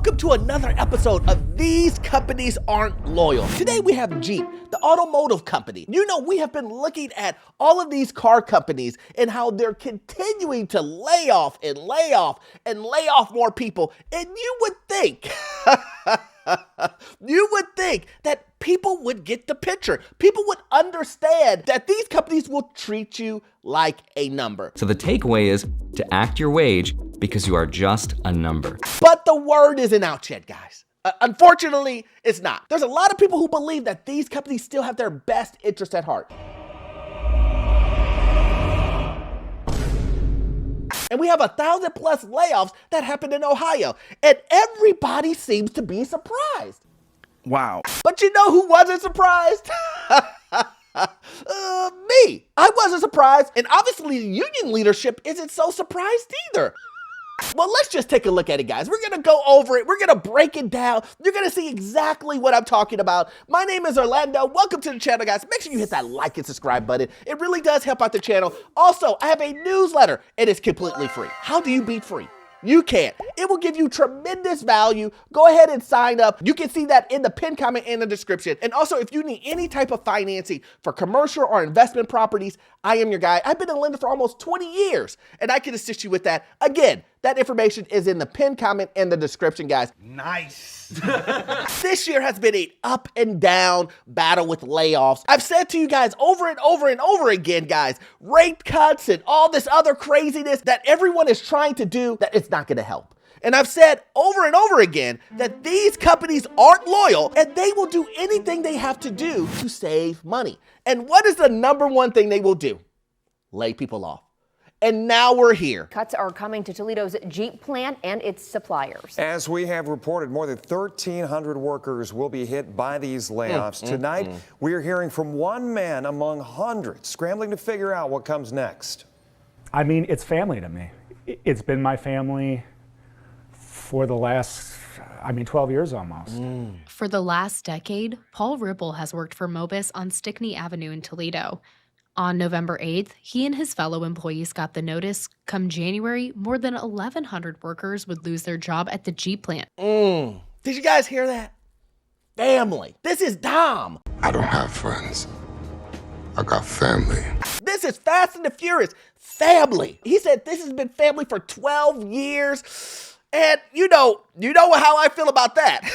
welcome to another episode of These Companies Aren't Loyal. Today we have Jeep, the automotive company. You know, we have been looking at all of these car companies and how they're continuing to lay off and lay off and lay off more people. And you would think, that people would get the picture. People would understand that these companies will treat you like a number. So the takeaway is to act your wage because you are just a number. But the word isn't out yet, guys. Unfortunately, it's not. There's a lot of people who believe that these companies still have their best interest at heart. And we have 1,000+ layoffs that happened in Ohio. And everybody seems to be surprised. Wow. But you know who wasn't surprised? Me. I wasn't surprised. And obviously the union leadership isn't so surprised either. Well, let's just take a look at it, guys. We're going to go over it. We're going to break it down. You're going to see exactly what I'm talking about. My name is Orlando. Welcome to the channel, guys. Make sure you hit that like and subscribe button. It really does help out the channel. Also, I have a newsletter. It is completely free. How do you beat free? You can't. It will give you tremendous value. Go ahead and sign up. You can see that in the pinned comment and the description. And also, if you need any type of financing for commercial or investment properties, I am your guy. I've been a lender for almost 20 years, and I can assist you with that. Again, that information is in the pinned comment and the description, guys. Nice. This year has been an up and down battle with layoffs. I've said to you guys over and over and over again, guys, rate cuts and all this other craziness that everyone is trying to do, that it's not going to help. And I've said over and over again that these companies aren't loyal and they will do anything they have to do to save money. And what is the number one thing they will do? Lay people off. And now we're here. Cuts are coming to Toledo's Jeep plant and its suppliers. As we have reported, more than 1,300 workers will be hit by these layoffs. Tonight, we are hearing from one man among hundreds scrambling to figure out what comes next. I mean, it's family to me. It's been my family for the last, 12 years almost. For the last decade, Paul Ripple has worked for Mobis on Stickney Avenue in Toledo. On November 8th, he and his fellow employees got the notice. Come January, more than 1,100 workers would lose their job at the Jeep plant. Did you guys hear that? Family. This is Dom. I don't have friends. I got family. This is Fast and the Furious. Family. He said this has been family for 12 years. And you know how I feel about that.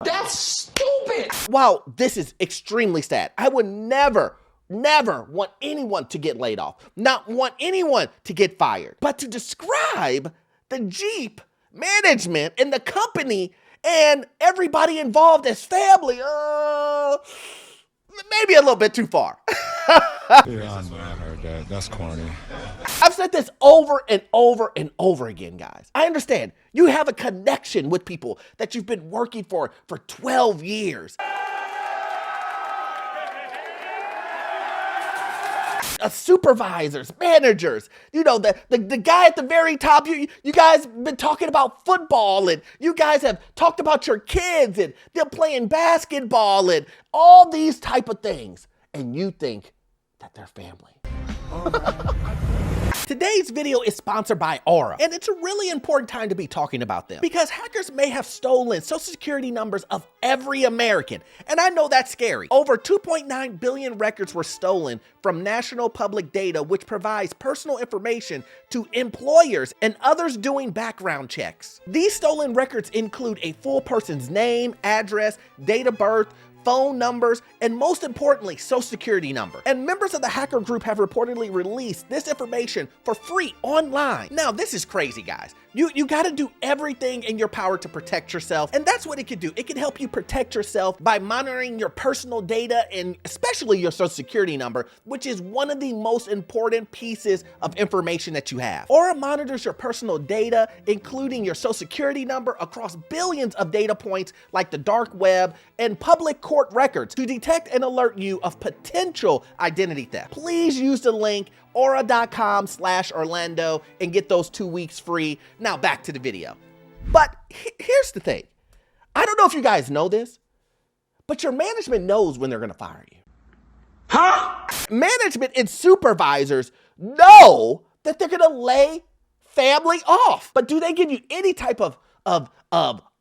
That's stupid. Wow, this is extremely sad. I would never want anyone to get laid off, not want anyone to get fired. But to describe the Jeep management and the company and everybody involved as family, maybe a little bit too far. Yeah, I heard that. That's corny. I've said this over and over and over again, guys. I understand you have a connection with people that you've been working for 12 years. Supervisors, managers, the guy at the very top, you guys been talking about football, and you guys have talked about your kids and them playing basketball and all these type of things, and you think that they're family. Today's video is sponsored by Aura, and it's a really important time to be talking about them because hackers may have stolen social security numbers of every American, and I know that's scary. Over 2.9 billion records were stolen from National Public Data, which provides personal information to employers and others doing background checks. These stolen records include a full person's name, address, date of birth, phone numbers, and most importantly, social security number. And members of the hacker group have reportedly released this information for free online. Now, this is crazy, guys. You gotta do everything in your power to protect yourself, and that's what it can do. It can help you protect yourself by monitoring your personal data and especially your social security number, which is one of the most important pieces of information that you have. Aura monitors your personal data, including your social security number, across billions of data points like the dark web and public court records to detect and alert you of potential identity theft. Please use the link aura.com/Orlando and get those 2 weeks free. Now back to the video. But here's the thing. I don't know if you guys know this, but your management knows when they're gonna fire you. Huh? Management and supervisors know that they're gonna lay family off. But do they give you any type of of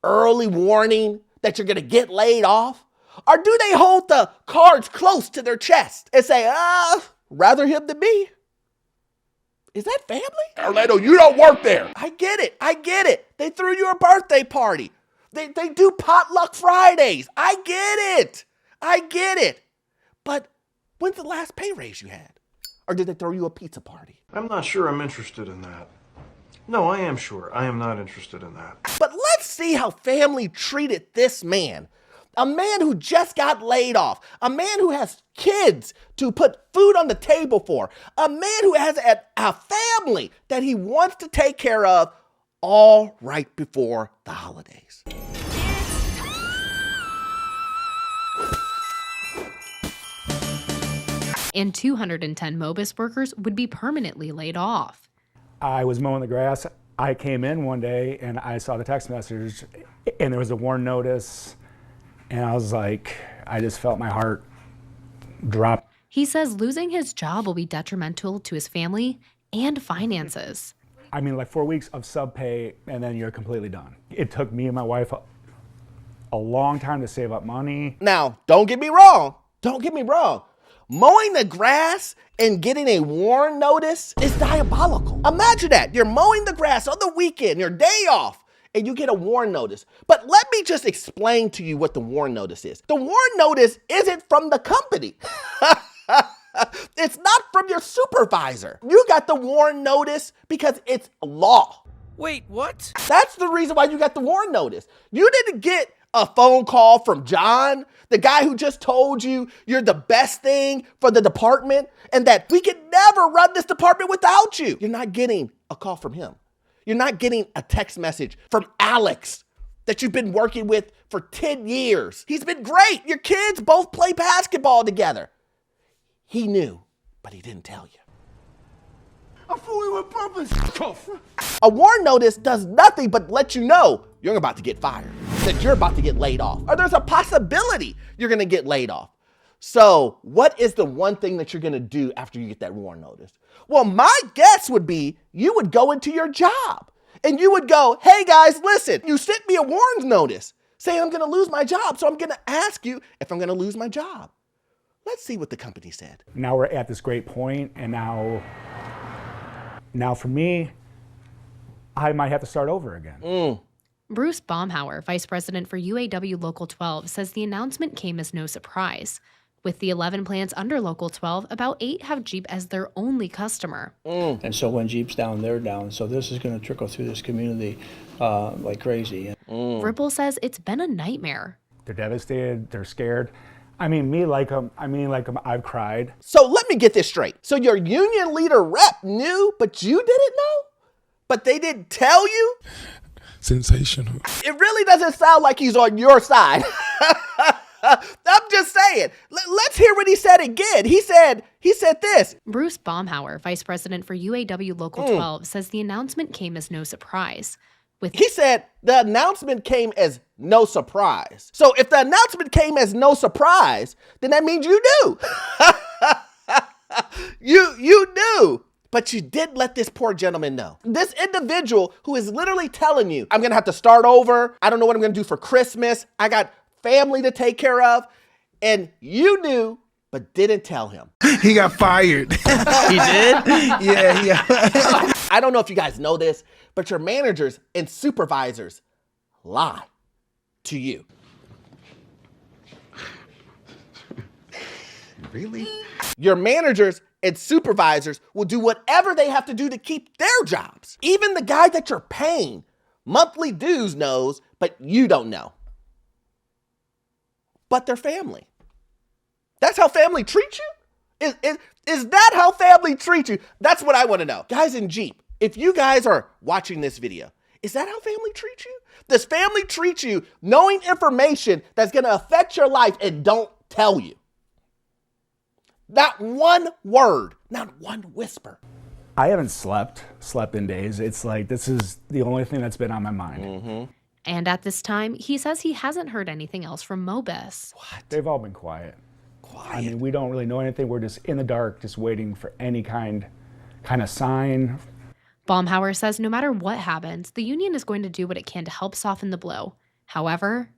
early warning that you're gonna get laid off? Or do they hold the cards close to their chest and say, rather him than me? Is that family? Orlando, you don't work there. I get it. They threw you a birthday party. They do potluck Fridays. I get it. But when's the last pay raise you had? Or did they throw you a pizza party? I'm not sure I'm interested in that. No, I am sure. I am not interested in that. But let's see how family treated this man. A man who just got laid off. A man who has kids to put food on the table for. A man who has a family that he wants to take care of, all right before the holidays. And 210 Mobis workers would be permanently laid off. I was mowing the grass. I came in one day and I saw the text message and there was a warn notice. And I was like, I just felt my heart drop. He says losing his job will be detrimental to his family and finances. I mean, like 4 weeks of sub pay and then you're completely done. It took me and my wife a long time to save up money. Now, don't get me wrong. Mowing the grass and getting a warn notice is diabolical. Imagine that. You're mowing the grass on the weekend, your day off, and you get a warn notice. But let me just explain to you what the warn notice is. The warn notice isn't from the company. It's not from your supervisor. You got the warn notice because it's law. Wait, what? That's the reason why you got the warn notice. You didn't get a phone call from John, the guy who just told you you're the best thing for the department and that we could never run this department without you. You're not getting a call from him. You're not getting a text message from Alex that you've been working with for 10 years. He's been great. Your kids both play basketball together. He knew, but he didn't tell you. I'm fooling with purpose. A warn notice does nothing but let you know you're about to get fired, that you're about to get laid off, or there's a possibility you're gonna get laid off. So what is the one thing that you're gonna do after you get that warn notice? Well, my guess would be you would go into your job and you would go, hey guys, listen, you sent me a warn notice saying I'm gonna lose my job, so I'm gonna ask you if I'm gonna lose my job. Let's see what the company said. Now we're at this great point, and now for me, I might have to start over again. Bruce Baumhauer, vice president for UAW Local 12, says the announcement came as no surprise. With the 11 plants under Local 12, about 8 have Jeep as their only customer. And so when Jeep's down, they're down. So this is going to trickle through this community like crazy. Ripple says it's been a nightmare. They're devastated, they're scared. I mean, me like them, I've cried. So let me get this straight. So your union leader rep knew, but you didn't know? But they didn't tell you? Sensational. It really doesn't sound like he's on your side. I'm just saying. Let's hear what he said again. He said this. Bruce Baumhauer, vice president for UAW Local 12, says the announcement came as no surprise. He said the announcement came as no surprise. So if the announcement came as no surprise, then that means you knew. You knew. But you did let this poor gentleman know. This individual who is literally telling you, I'm gonna have to start over. I don't know what I'm gonna do for Christmas. I got family to take care of. And you knew, but didn't tell him. He got fired. He did? Yeah. I don't know if you guys know this, but your managers and supervisors lie to you. Really? Your managers and supervisors will do whatever they have to do to keep their jobs. Even the guy that you're paying monthly dues knows, but you don't know. But they're family. That's how family treats you? Is that how family treats you? That's what I want to know. Guys in Jeep, if you guys are watching this video, is that how family treats you? Does family treat you knowing information that's going to affect your life and don't tell you? Not one word, not one whisper. I haven't slept in days. It's like, this is the only thing that's been on my mind. And at this time, he says he hasn't heard anything else from Mobis. What? They've all been quiet. I mean, we don't really know anything. We're just in the dark, just waiting for any kind of sign. Baumhauer says no matter what happens, the union is going to do what it can to help soften the blow. However,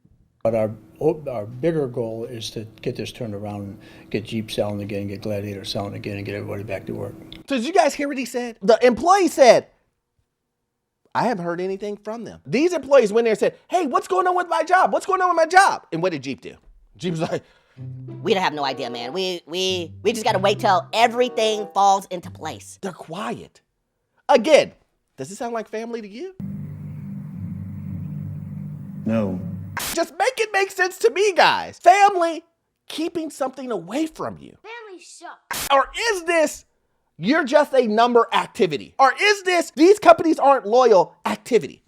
But our bigger goal is to get this turned around and get Jeep selling again, get Gladiator selling again, and get everybody back to work. So did you guys hear what he said? The employee said, I haven't heard anything from them. These employees went there and said, hey, what's going on with my job? What's going on with my job? And what did Jeep do? Jeep was like, we don't have no idea, man. We just gotta wait till everything falls into place. They're quiet. Again, does it sound like family to you? No. Just make it make sense to me, guys. Family keeping something away from you. Family sucks. Or is this you're just a number activity? Or is this these companies aren't loyal activity?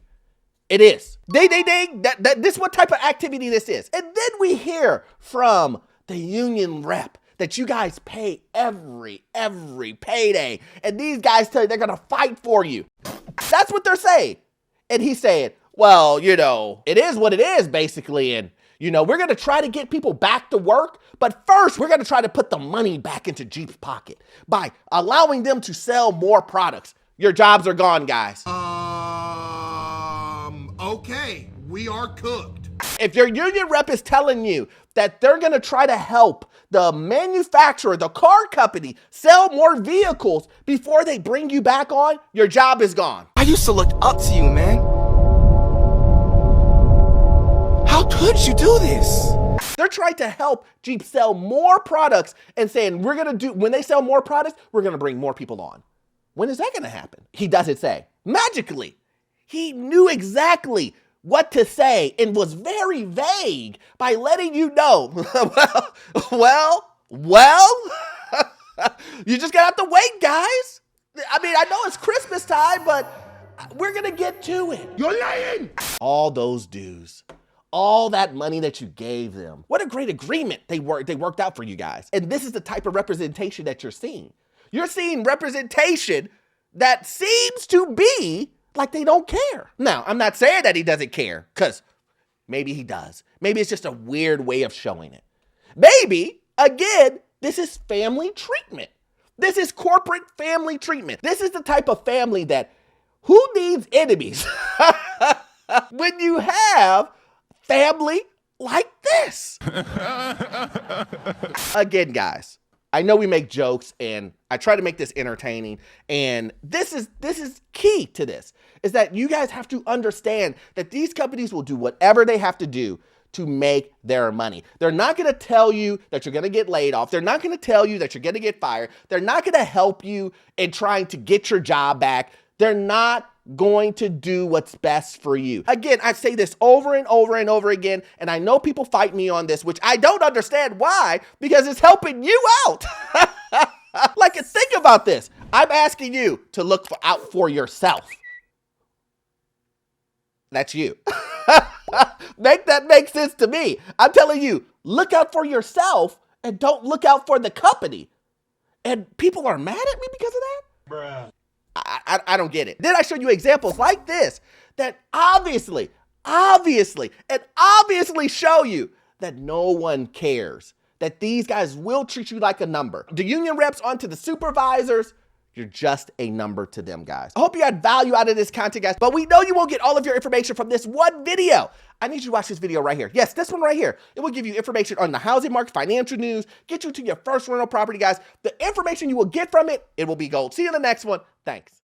It is. Ding, ding, ding. This is what type of activity this is. And then we hear from the union rep that you guys pay every payday. And these guys tell you they're going to fight for you. That's what they're saying. And he's saying, well, you know, it is what it is, basically. And, you know, we're going to try to get people back to work. But first, we're going to try to put the money back into Jeep's pocket by allowing them to sell more products. Your jobs are gone, guys. Okay, we are cooked. If your union rep is telling you that they're going to try to help the manufacturer, the car company, sell more vehicles before they bring you back on, your job is gone. I used to look up to you, man. How could you do this? They're trying to help Jeep sell more products and saying, when they sell more products, we're going to bring more people on. When is that going to happen? He doesn't say. Magically, he knew exactly what to say and was very vague by letting you know, well, you just got to have to wait, guys. I mean, I know it's Christmas time, but we're going to get to it. You're lying. All those dues, all that money that you gave them. What a great agreement they worked out for you guys. And this is the type of representation that you're seeing. You're seeing representation that seems to be like they don't care. Now, I'm not saying that he doesn't care, because maybe he does. Maybe it's just a weird way of showing it. Maybe, again, this is family treatment. This is corporate family treatment. This is the type of family that, who needs enemies when you have family like this? Again, guys, I know we make jokes and I try to make this entertaining, and this is key to this, is that you guys have to understand that these companies will do whatever they have to do to make their money. They're not going to tell you that you're going to get laid off. They're not going to tell you that you're going to get fired. They're not going to help you in trying to get your job back. They're not going to do what's best for you. Again, I say this over and over and over again, and I know people fight me on this, which I don't understand why, because it's helping you out. Like, think about this. I'm asking you to look out for yourself. That's you. Make that make sense to me. I'm telling you, look out for yourself and don't look out for the company. And people are mad at me because of that? Bruh. I don't get it. Then I show you examples like this that obviously show you that no one cares, that these guys will treat you like a number. The union reps onto the supervisors, you're just a number to them, guys. I hope you had value out of this content, guys, but we know you won't get all of your information from this one video. I need you to watch this video right here. Yes, this one right here. It will give you information on the housing market, financial news, get you to your first rental property, guys. The information you will get from it, it will be gold. See you in the next one. Thanks.